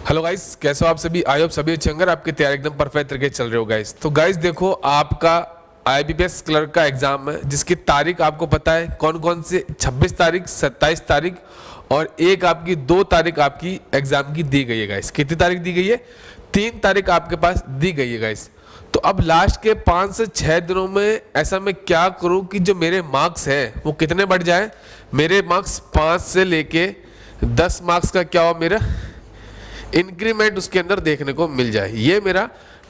Hello guys, कैसे हो आप सभी। आई होप सभी अच्छे होंगे, आपकी तैयारी एकदम परफेक्ट तरीके से चल रही हो गाइस। तो गाइस देखो, आपका आईबीपीएस क्लर्क का एग्जाम है जिसकी तारीख आपको पता है कौन कौन से। 26 तारीख, 27 तारीख और एक आपकी 2 तारीख आपकी एग्जाम की दी गई है गाइस। कितनी तारीख दी गई है? 3 तारीख आपके पास दी गई है गाइस। तो अब लास्ट के 5 से 6 दिनों में ऐसा मैं क्या करूं कि जो मेरे मार्क्स हैं वो कितने बढ़ जाए। मेरे मार्क्स 5 से लेके 10 मार्क्स का क्या हो, मेरा इंक्रीमेंट उसके अंदर देखने को मिल जाए। ये मेरा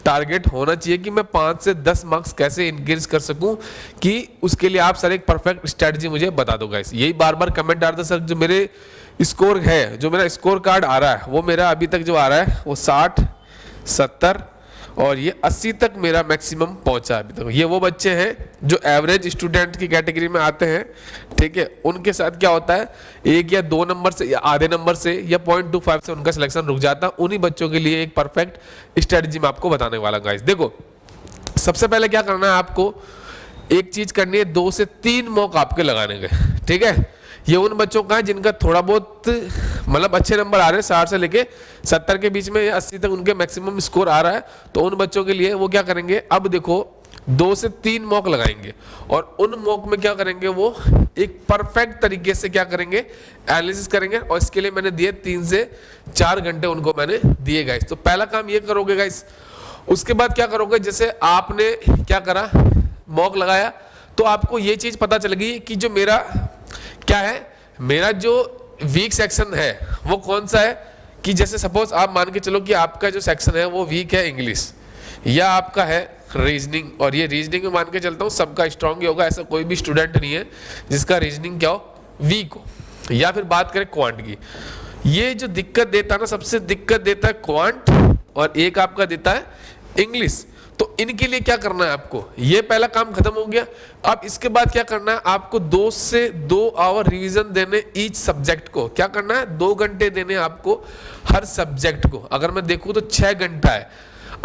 टारगेट होना चाहिए कि मैं 5 से 10 मार्क्स कैसे इंक्रीज कर सकूं, कि उसके लिए आप सर एक परफेक्ट स्ट्रेटजी मुझे बता दो गाइस। यही बार बार कमेंट आ रहा था सर, जो मेरे स्कोर है, जो मेरा स्कोर कार्ड आ रहा है वो मेरा अभी तक जो आ रहा है वो 60, 70 और ये 80 तक मेरा मैक्सिमम पहुंचा है अभी तक। ये वो बच्चे हैं जो एवरेज स्टूडेंट की कैटेगरी में आते हैं, ठीक है। उनके साथ क्या होता है, 1 या 2 नंबर से या आधे नंबर से या 0.25 से उनका सिलेक्शन रुक जाता है। उन्हीं बच्चों के लिए एक परफेक्ट स्ट्रेटजी मैं आपको बताने वाला गाइस। देखो, सबसे पहले क्या करना है, आपको एक चीज करनी है, 2 से 3 मॉक आपके लगाने के, ठीक है। ये उन बच्चों का है जिनका थोड़ा बहुत मतलब अच्छे नंबर आ रहे हैं, 60 से लेके 70 के बीच में या 80 तक उनके मैक्सिमम स्कोर आ रहा है। तो उन बच्चों के लिए वो क्या करेंगे, अब देखो 2 से 3 मॉक लगाएंगे और उन मॉक में क्या करेंगे, वो एक परफेक्ट तरीके से क्या करेंगे, एनालिसिस करेंगे। और इसके लिए मैंने दिए 3 से 4 घंटे उनको मैंने दिए गाइस। तो पहला काम ये करोगे गाइस। उसके बाद क्या करोगे, जैसे आपने क्या करा, मॉक लगाया, तो आपको ये चीज पता चल गई कि जो मेरा क्या है, मेरा जो वीक सेक्शन है वो कौन सा है। कि जैसे सपोज आप मान के चलो कि आपका जो सेक्शन है वो वीक है इंग्लिश, या आपका है रीजनिंग, और ये रीजनिंग में मान के चलता हूँ सबका स्ट्रांग ही होगा, ऐसा कोई भी स्टूडेंट नहीं है जिसका रीजनिंग क्या हो, वीक हो। या फिर बात करें क्वांट की, ये जो दिक्कत देता है ना, सबसे दिक्कत देता है क्वांट, और एक आपका देता है इंग्लिश। तो इनके लिए क्या करना है आपको, ये पहला काम खत्म हो गया। अब इसके बाद क्या करना है, आपको 2 से 2 आवर रिवीजन देने ईच सब्जेक्ट को। क्या करना है, 2 घंटे देने आपको हर सब्जेक्ट को। अगर मैं देखूं तो 6 घंटा है।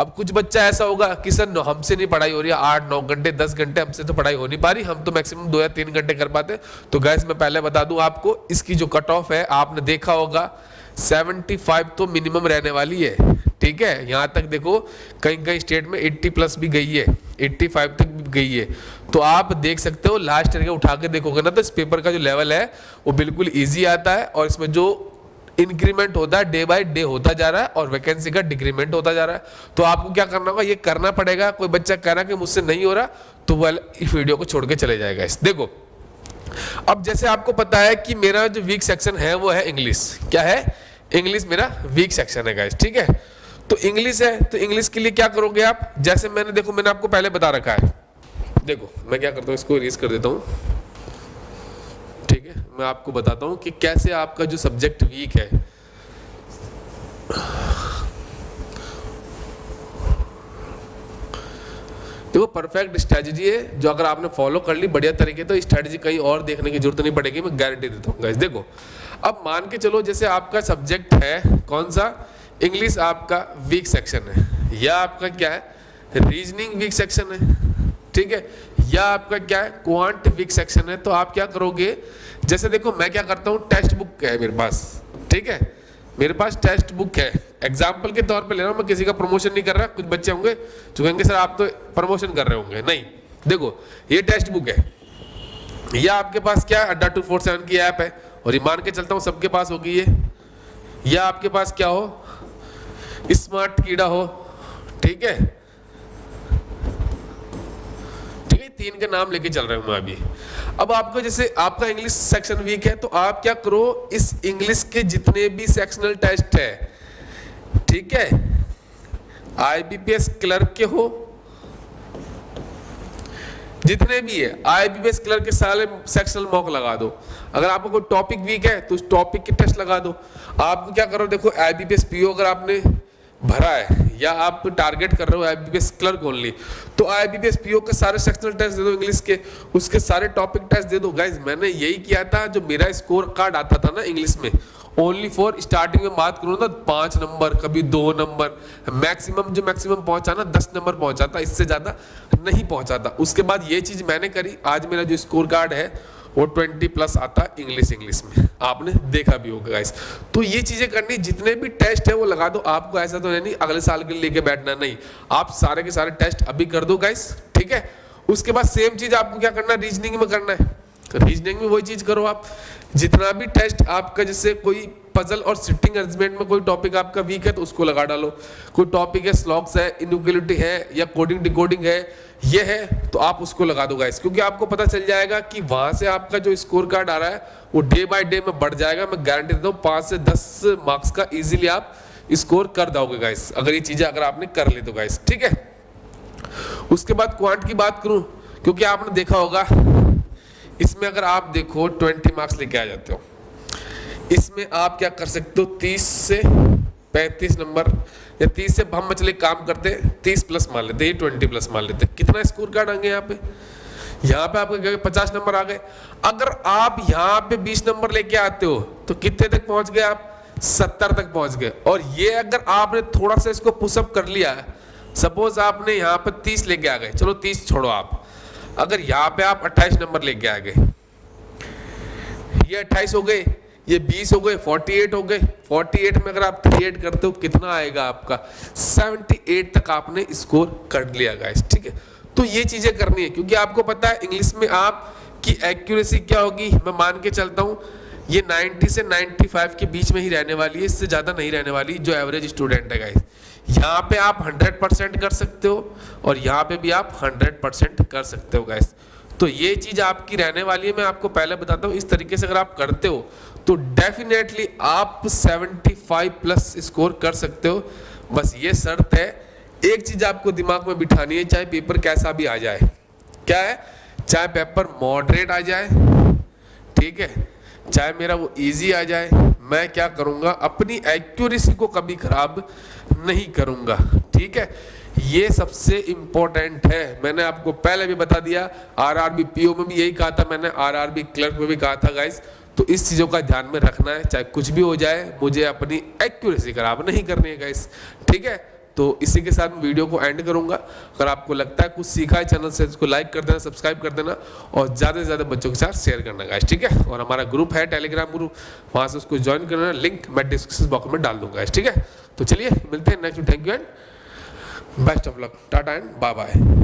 अब कुछ बच्चा ऐसा होगा कि सर हमसे नहीं पढ़ाई हो रही है, 8-9 घंटे 10 घंटे हमसे तो पढ़ाई हो नहीं पा रही, हम तो मैक्सिमम 2 या 3 घंटे कर पाते। तो गाइस मैं पहले बता दूं आपको, इसकी जो कट ऑफ है आपने देखा होगा 75 तो मिनिमम रहने वाली है, ठीक है। यहां तक देखो कहीं कहीं स्टेट में 80 प्लस भी गई है, 85 तक भी गई है। तो आप देख सकते हो, लास्ट ईयर के उठा के देखोगे ना, तो इस पेपर का जो लेवल है वो बिल्कुल इजी आता है, और इसमें जो इंक्रीमेंट होता है डे बाय डे होता जा रहा है, और वैकेंसी का डिक्रीमेंट होता जा रहा है। तो आपको क्या करना होगा, ये करना पड़ेगा। कोई बच्चा कह रहा है कि मुझसे नहीं हो रहा, तो वह इस वीडियो को छोड़ के चले जाएगा। इस देखो, अब जैसे आपको पता है कि मेरा जो वीक सेक्शन है वो है इंग्लिश। क्या है, इंग्लिश मेरा वीक सेक्शन है गाइस, ठीक है। तो इंग्लिश है, तो इंग्लिश के लिए क्या करोगे आप, जैसे मैंने देखो मैंने आपको पहले बता रखा है। देखो मैं क्या करता हूँ, इसको इरेज कर देता हूँ, ठीक है। मैं आपको बताता हूँ कि कैसे आपका जो सब्जेक्ट वीक है, देखो परफेक्ट स्ट्रेटजी है जो अगर आपने फॉलो कर ली बढ़िया तरीके, तो स्ट्रेटजी कहीं और देखने की जरूरत नहीं पड़ेगी, मैं गारंटी देता हूँ गाइस। देखो अब मान के चलो, जैसे आपका सब्जेक्ट है कौन सा, इंग्लिश आपका वीक सेक्शन है, या आपका क्या है, रीजनिंग वीक सेक्शन है, ठीक है, या आपका क्या है, क्वांट वीक सेक्शन है। तो आप क्या करोगे, जैसे देखो मैं क्या करता हूँ, टेक्स्ट बुक है मेरे पास, ठीक है, मेरे पास टेक्स्ट बुक है। एग्जाम्पल के तौर पे ले रहा हूँ, मैं किसी का प्रमोशन नहीं कर रहा। कुछ बच्चे होंगे जो कहेंगे सर आप तो प्रमोशन कर रहे होंगे, नहीं। देखो ये टेक्स्ट बुक है, या आपके पास क्या अड्डा 247 की ऐप है, और ये मान के चलता हूँ सबके पास होगी ये, या आपके पास क्या हो, स्मार्ट कीड़ा हो, ठीक है, ठीक है। 3 के नाम लेके चल रहा हूं मैं अभी। अब आपको जैसे आपका इंग्लिश सेक्शन वीक है, तो आप क्या करो, इस इंग्लिश के जितने भी सेक्शनल टेस्ट है, ठीक है, आईबीपीएस क्लर्क के हो जितने भी है, आईबीपीएस क्लर्क के सारे सेक्शनल मॉक लगा दो। अगर आपको कोई टॉपिक वीक है तो उस टॉपिक के टेस्ट लगा दो। आपको क्या करो, देखो आईबीपीएस पीओ अगर आपने भरा है, या आप टारगेट कर रहे हो आईबीपीएस क्लर्क ओनली, तो आईबीपीएस पीओ के सारे सेक्शनल टेस्ट दे दो इंग्लिश के, उसके सारे टॉपिक टेस्ट दे दो। गाइस मैंने यही किया था, जो मेरा स्कोर कार्ड आता था ना इंग्लिश में, ओनली फॉर स्टार्टिंग में बात करूँ ना, 5 नंबर, कभी 2 नंबर, मैक्सिमम जो मैक्सिमम पहुंचा ना 10 नंबर पहुंचा था, इससे ज्यादा नहीं पहुंचा था। उसके बाद ये चीज मैंने करी, आज मेरा जो स्कोर कार्ड है वो 20 प्लस आता इंग्लिश में, आपने देखा भी होगा गाइस। तो ये चीजें करनी, जितने भी टेस्ट है वो लगा दो। आपको ऐसा तो नहीं अगले साल के लिए लेके बैठना, नहीं, आप सारे के सारे टेस्ट अभी कर दो गाइस, ठीक है। उसके बाद सेम चीज आपको क्या करना है, रीजनिंग में करना है। रीजनिंग में वही चीज करो आप, जितना भी टेस्ट आपका, जैसे कोई पजल और सिटिंग अरेंजमेंट में कोई टॉपिक आपका वीक है तो उसको लगा डालो, कोई टॉपिक है स्लॉग्स है, इनइक्वालिटी है, या कोडिंग डिकोडिंग है, ये है तो आप उसको लगा दो गाइस, क्योंकि आपको पता चल जाएगा कि वहां से आपका जो स्कोर कार्ड आ रहा है वो डे बाय डे में बढ़ जाएगा। मैं गारंटी देता हूँ 5 से 10 मार्क्स का इजीली आप स्कोर कर दोगे गाइस, अगर ये चीजें अगर आपने कर ली तो गाइस, ठीक है। उसके बाद क्वांट की बात करूं, क्योंकि आपने देखा होगा इसमें अगर आप देखो 20 मार्क्स लेके आ जाते हो, इसमें आप क्या कर सकते हो, 30 से 35 नंबर या 30 से हम चले काम करते 30 प्लस मान लेते, 20 प्लस मान लेते, कितना स्कोर कार्ड आएंगे यहाँ पे, यहाँ पे आपके 50 नंबर आ गए। अगर आप यहाँ पे 20 नंबर लेके आते हो तो कितने तक पहुंच गए आप, 70 तक पहुंच गए। और ये अगर आपने थोड़ा सा इसको पुशअप कर लिया, सपोज आपने यहाँ पे 30 लेके आ गए, चलो 30 छोड़ो आप, अगर यहाँ पे आप 28 नंबर लेके आ गए, ये 28 हो गए, ये 20 हो गए, 48 हो गए, 48 में अगर आप 38 करते हो कितना आएगा आपका, 78 तक आपने स्कोर कर लिया गाइस, ठीक है। तो ये चीजें करनी है, क्योंकि आपको पता है इंग्लिश में आपकी एक्यूरेसी क्या होगी, मैं मान के चलता हूँ ये 90 से 95 के बीच में ही रहने वाली है, इससे ज्यादा नहीं रहने वाली जो एवरेज स्टूडेंट है गाइस। यहाँ पे आप 100% कर सकते हो और यहाँ पे भी आप 100% कर सकते हो गाइस। तो ये चीज आपकी रहने वाली है, मैं आपको पहले बताता हूँ। इस तरीके से अगर आप करते हो तो डेफिनेटली आप 75 प्लस स्कोर कर सकते हो। बस ये शर्त है, एक चीज आपको दिमाग में बिठानी है, चाहे पेपर कैसा भी आ जाए, क्या है, चाहे पेपर मॉडरेट आ जाए, ठीक है, चाहे मेरा वो इजी आ जाए, मैं क्या करूंगा, अपनी एक्यूरेसी को कभी खराब नहीं करूंगा, ठीक है। ये सबसे इंपॉर्टेंट है, मैंने आपको पहले भी बता दिया, आरआरबी पीओ में भी यही कहा था मैंने, आरआरबी क्लर्क में भी कहा था गाइस। तो इस चीजों का ध्यान में रखना है, चाहे कुछ भी हो जाए, मुझे अपनी एक्यूरेसी खराब नहीं करनी है गाइस, ठीक है। तो इसी के साथ वीडियो को एंड करूंगा। अगर आपको लगता है कुछ सीखा है चैनल से, इसको लाइक कर देना, सब्सक्राइब कर देना और ज्यादा से ज्यादा बच्चों के साथ शेयर करना गाइस, ठीक है। और हमारा ग्रुप है टेलीग्राम ग्रुप, वहां से उसको ज्वाइन करना, लिंक मैं डिस्क्रिप्शन बॉक्स में डाल दूंगा, ठीक है। तो चलिए मिलते हैं next, thank you and best of luck, tata and bye bye.